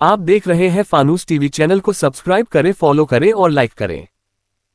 आप देख रहे हैं फानूस टीवी। चैनल को सब्सक्राइब करें, फॉलो करें और लाइक करें।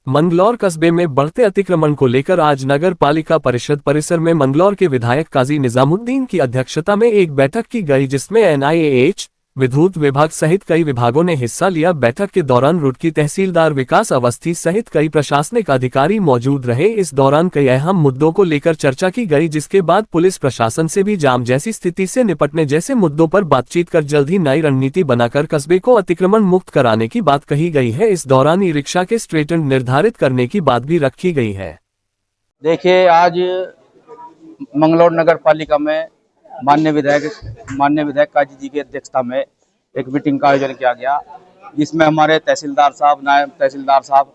मंगलौर कस्बे में बढ़ते अतिक्रमण को लेकर आज नगर पालिका परिषद परिसर में मंगलौर के विधायक काजी निजामुद्दीन की अध्यक्षता में एक बैठक की गई, जिसमें एनआईएएच, विद्युत विभाग सहित कई विभागों ने हिस्सा लिया। बैठक के दौरान रुड़की तहसीलदार विकास अवस्थी सहित कई प्रशासनिक अधिकारी मौजूद रहे। इस दौरान कई अहम मुद्दों को लेकर चर्चा की गई, जिसके बाद पुलिस प्रशासन से भी जाम जैसी स्थिति से निपटने जैसे मुद्दों पर बातचीत कर जल्द ही नई रणनीति बनाकर कस्बे को अतिक्रमण मुक्त कराने की बात कही गई है। इस दौरान ई रिक्शा के स्ट्रेटन निर्धारित करने की बात भी रखी गई है। देखिए, आज मंगलौर नगर पालिका में माननीय विधायक काजी जी की अध्यक्षता में एक मीटिंग का आयोजन किया गया, जिसमें हमारे तहसीलदार साहब, नायब तहसीलदार साहब,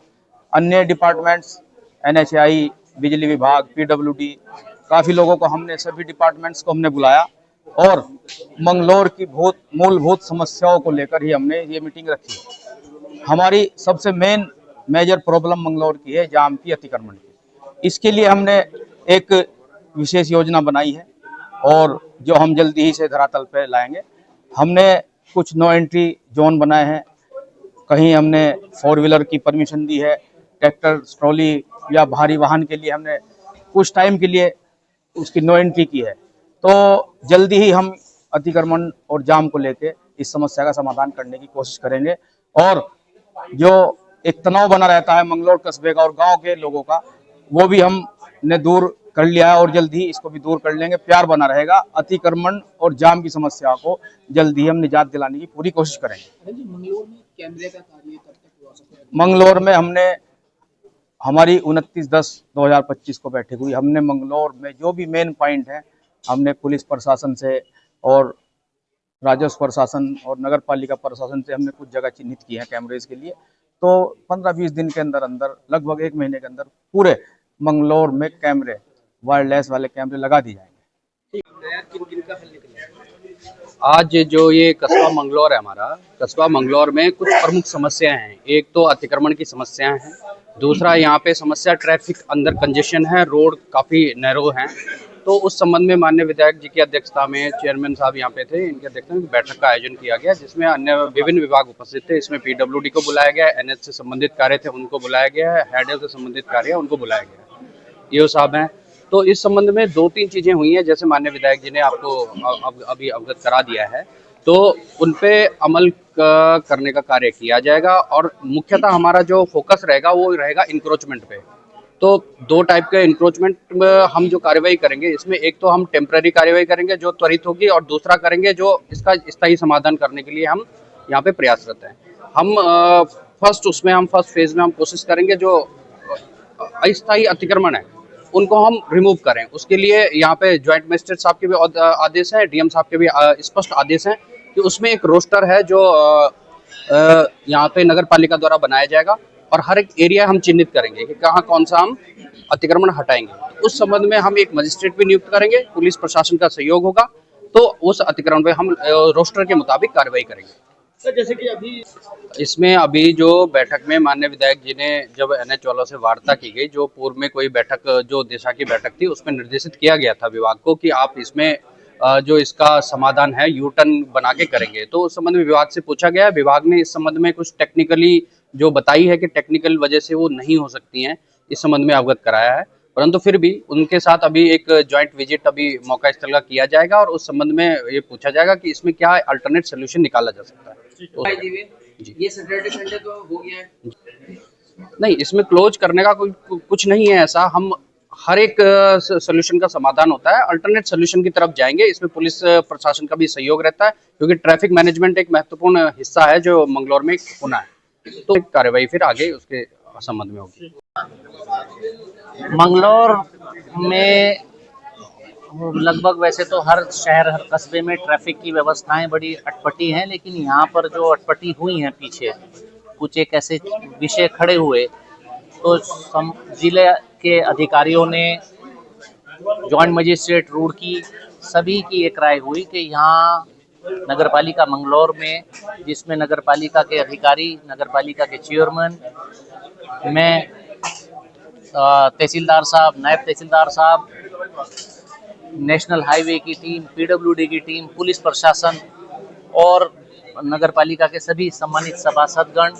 अन्य डिपार्टमेंट्स, एनएचआई, बिजली विभाग, पीडब्ल्यूडी, काफ़ी लोगों को सभी डिपार्टमेंट्स को हमने बुलाया और मंगलौर की मूलभूत समस्याओं को लेकर ही हमने ये मीटिंग रखी। हमारी सबसे मेजर प्रॉब्लम मंगलौर की है जाम की, अतिक्रमण की। इसके लिए हमने एक विशेष योजना बनाई है और जो हम जल्दी ही से धरातल पे लाएंगे। हमने कुछ नो एंट्री जोन बनाए हैं, कहीं हमने 4 व्हीलर की परमिशन दी है, ट्रैक्टर, ट्रॉली या भारी वाहन के लिए हमने कुछ टाइम के लिए उसकी नो एंट्री की है। तो जल्दी ही हम अतिक्रमण और जाम को लेके इस समस्या का समाधान करने की कोशिश करेंगे और जो एक तनाव बना रहता है मंगलौर कस्बे का और गांव के लोगों का, वो भी हमने दूर कर लिया है और जल्दी ही इसको भी दूर कर लेंगे। प्यार बना रहेगा। अतिक्रमण और जाम की समस्या को जल्दी ही हम निजात दिलाने की पूरी कोशिश करेंगे। मंगलौर में कैमरे का कार्य कब तक हुआ सकता है? मंगलौर में हमारी 29/10/2025 को बैठक हुई। हमने मंगलौर में जो भी मेन पॉइंट है, हमने पुलिस प्रशासन से और राजस्व प्रशासन और नगर पालिका प्रशासन से हमने कुछ जगह चिन्हित की है कैमरेज के लिए। तो 15-20 दिन के अंदर लगभग 1 महीने के अंदर पूरे मंगलौर में कैमरे, वायरलेस वाले कैमरे लगा दिए जाएंगे। आज जो ये कस्बा मंगलौर है, हमारा कस्बा मंगलौर में कुछ प्रमुख समस्याएं हैं। एक तो अतिक्रमण की समस्याएं हैं, दूसरा यहाँ पे समस्या ट्रैफिक अंदर कंजेशन है, रोड काफ़ी नैरो हैं। तो उस संबंध में माननीय विधायक जी की अध्यक्षता में चेयरमैन साहब यहाँ पे थे, इनकी अध्यक्षता में बैठक का आयोजन किया गया, जिसमें अन्य विभिन्न विभाग उपस्थित थे। इसमें पीडब्ल्यूडी को बुलाया गया, एनएच से संबंधित कार्य थे उनको बुलाया गया है, हेडर से संबंधित कार्य उनको बुलाया गया, ये साहब हैं। तो इस संबंध में 2-3 चीजें हुई हैं, जैसे माननीय विधायक जी ने आपको अभी अवगत करा दिया है, तो उन पे अमल करने का कार्य किया जाएगा। और मुख्यतः हमारा जो फोकस रहेगा वो रहेगा इंक्रोचमेंट पे। तो 2 टाइप के इंक्रोचमेंट में हम जो कार्रवाई करेंगे, इसमें एक तो हम टेम्पररी कार्रवाई करेंगे जो त्वरित होगी, और दूसरा करेंगे जो इसका स्थायी समाधान करने के लिए हम यहाँ पे प्रयासरत हैं। हम फर्स्ट फेज में हम कोशिश करेंगे जो अस्थायी अतिक्रमण है उनको हम रिमूव करें। उसके लिए यहाँ पे ज्वाइंट मजिस्ट्रेट साहब के भी आदेश हैं, डीएम साहब के भी स्पष्ट आदेश हैं कि उसमें एक रोस्टर है जो यहाँ पे नगर पालिका द्वारा बनाया जाएगा और हर एक एरिया हम चिन्हित करेंगे कि कहाँ कौन सा हम अतिक्रमण हटाएंगे। उस संबंध में हम एक मजिस्ट्रेट भी नियुक्त करेंगे, पुलिस प्रशासन का सहयोग होगा, तो उस अतिक्रमण पे हम रोस्टर के मुताबिक कार्रवाई करेंगे। सर, जैसे कि अभी जो बैठक में माननीय विधायक जी ने जब एनएच वालों से वार्ता की गई, जो पूर्व में कोई बैठक जो दिशा की बैठक थी, उसमें निर्देशित किया गया था विभाग को कि आप इसमें जो इसका समाधान है यू टर्न बना के करेंगे। तो उस संबंध में विभाग से पूछा गया, विभाग ने इस संबंध में कुछ टेक्निकली जो बताई है कि टेक्निकल वजह से वो नहीं हो सकती हैं, इस संबंध में अवगत कराया है। परंतु फिर भी उनके साथ अभी एक ज्वाइंट विजिट अभी मौका स्थल का किया जाएगा और उस संबंध में ये पूछा जाएगा कि इसमें क्या अल्टरनेट सोल्यूशन निकाला जा सकता है। ये सैटरडे संडे तो हो गया है, नहीं, इसमें क्लोज करने का कुछ नहीं है ऐसा। हम हर एक सोल्यूशन का समाधान होता है, अल्टरनेट सोल्यूशन की तरफ जाएंगे। इसमें पुलिस प्रशासन का भी सहयोग रहता है, क्योंकि ट्रैफिक मैनेजमेंट एक महत्वपूर्ण हिस्सा है जो मंगलौर में होना है। तो कार्रवाई फिर आगे उसके संबंध में होगी। मंगलौर में लगभग वैसे तो हर शहर, हर कस्बे में ट्रैफिक की व्यवस्थाएं बड़ी अटपटी हैं, लेकिन यहाँ पर जो अटपटी हुई हैं पीछे कुछ एक ऐसे विषय खड़े हुए, तो जिले के अधिकारियों ने, जॉइंट मजिस्ट्रेट रुड़की, सभी की एक राय हुई कि यहाँ नगरपालिका मंगलौर में, जिसमें नगरपालिका के अधिकारी, नगरपालिका के चेयरमैन, मैं, तहसीलदार साहब, नायब तहसीलदार साहब, नेशनल हाईवे की टीम, पीडब्ल्यूडी की टीम, पुलिस प्रशासन और नगर पालिका के सभी सम्मानित सभासदगण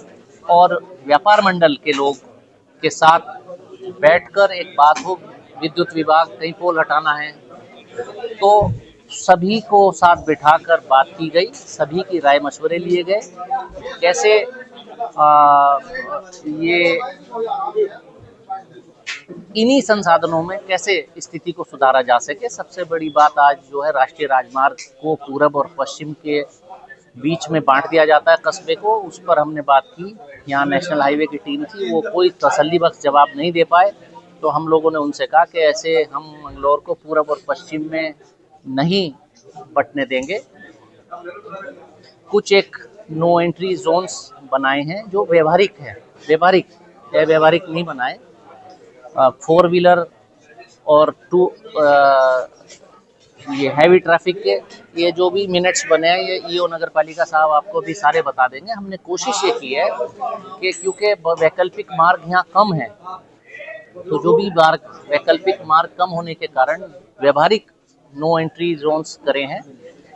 और व्यापार मंडल के लोग के साथ बैठकर एक बात हो, विद्युत विभाग कहीं पोल हटाना है तो सभी को साथ बिठाकर बात की गई, सभी की राय मशवरे लिए गए, कैसे ये इन्हीं संसाधनों में कैसे स्थिति को सुधारा जा सके। सबसे बड़ी बात आज जो है राष्ट्रीय राजमार्ग को पूरब और पश्चिम के बीच में बांट दिया जाता है कस्बे को, उस पर हमने बात की। यहाँ नेशनल हाईवे की टीम थी, वो कोई तसल्ली बख्श जवाब नहीं दे पाए, तो हम लोगों ने उनसे कहा कि ऐसे हम मंगलौर को पूरब और पश्चिम में नहीं बंटने देंगे। कुछ एक नो एंट्री जोन्स बनाए हैं जो व्यवहारिक है, व्यवहारिक नहीं बनाए। 4 व्हीलर और ये हैवी ट्रैफिक के ये जो भी मिनट्स बने हैं ये ईओ नगर पालिका साहब आपको भी सारे बता देंगे। हमने कोशिश ये की है कि क्योंकि वैकल्पिक मार्ग यहाँ कम है, तो जो भी वैकल्पिक मार्ग कम होने के कारण व्यवहारिक नो एंट्री जोन्स करे हैं।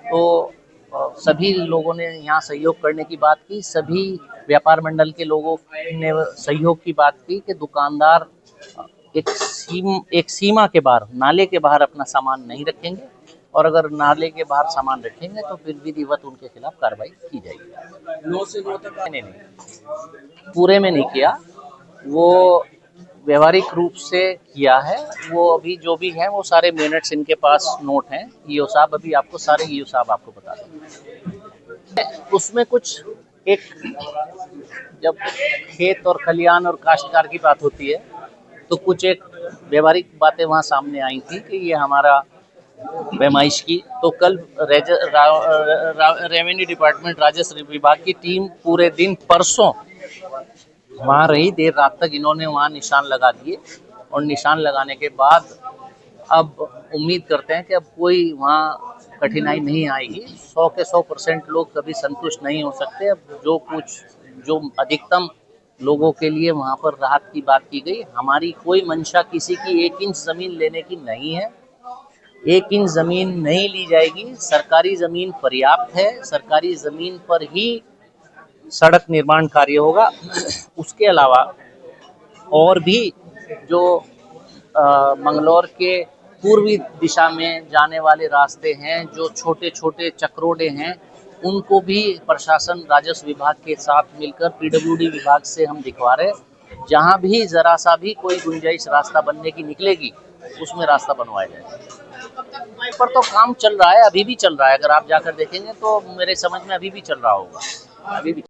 तो सभी लोगों ने यहाँ सहयोग करने की बात की, सभी व्यापार मंडल के लोगों ने सहयोग की बात की कि दुकानदार एक सीमा के बाहर, नाले के बाहर अपना सामान नहीं रखेंगे, और अगर नाले के बाहर सामान रखेंगे तो फिर विधिवत उनके खिलाफ कार्रवाई की जाएगी। 9 से 9 तक नहीं, पूरे में नहीं किया, वो व्यवहारिक रूप से किया है। वो अभी जो भी है वो सारे मिनट्स इनके पास नोट हैं, ईओ साहब अभी आपको सारे ईओ साहब आपको बता देंगे। उसमें कुछ एक जब खेत और खलियान और काश्तकार की बात होती है तो कुछ एक व्यवहारिक बातें वहाँ सामने आई थी कि ये हमारा पैमाइश की। तो कल रेवेन्यू डिपार्टमेंट राजस्व विभाग की टीम पूरे दिन परसों वहाँ रही, देर रात तक इन्होंने वहाँ निशान लगा दिए, और निशान लगाने के बाद अब उम्मीद करते हैं कि अब कोई वहाँ कठिनाई नहीं आएगी। 100 के 100% लोग कभी संतुष्ट नहीं हो सकते। अब जो अधिकतम लोगों के लिए वहाँ पर राहत की बात की गई। हमारी कोई मंशा किसी की 1 इंच ज़मीन लेने की नहीं है, 1 इंच ज़मीन नहीं ली जाएगी। सरकारी ज़मीन पर्याप्त है, सरकारी ज़मीन पर ही सड़क निर्माण कार्य होगा। उसके अलावा और भी जो मंगलौर के पूर्वी दिशा में जाने वाले रास्ते हैं, जो छोटे छोटे चक्रोडे हैं, उनको भी प्रशासन राजस्व विभाग के साथ मिलकर पीडब्ल्यूडी विभाग से हम दिखवा रहे हैं। जहाँ भी जरा सा भी कोई गुंजाइश रास्ता बनने की निकलेगी उसमें रास्ता बनवाया जाएगा। पर तो काम चल रहा है, अभी भी चल रहा है। अगर आप जाकर देखेंगे तो मेरे समझ में अभी भी चल रहा होगा, अभी भी।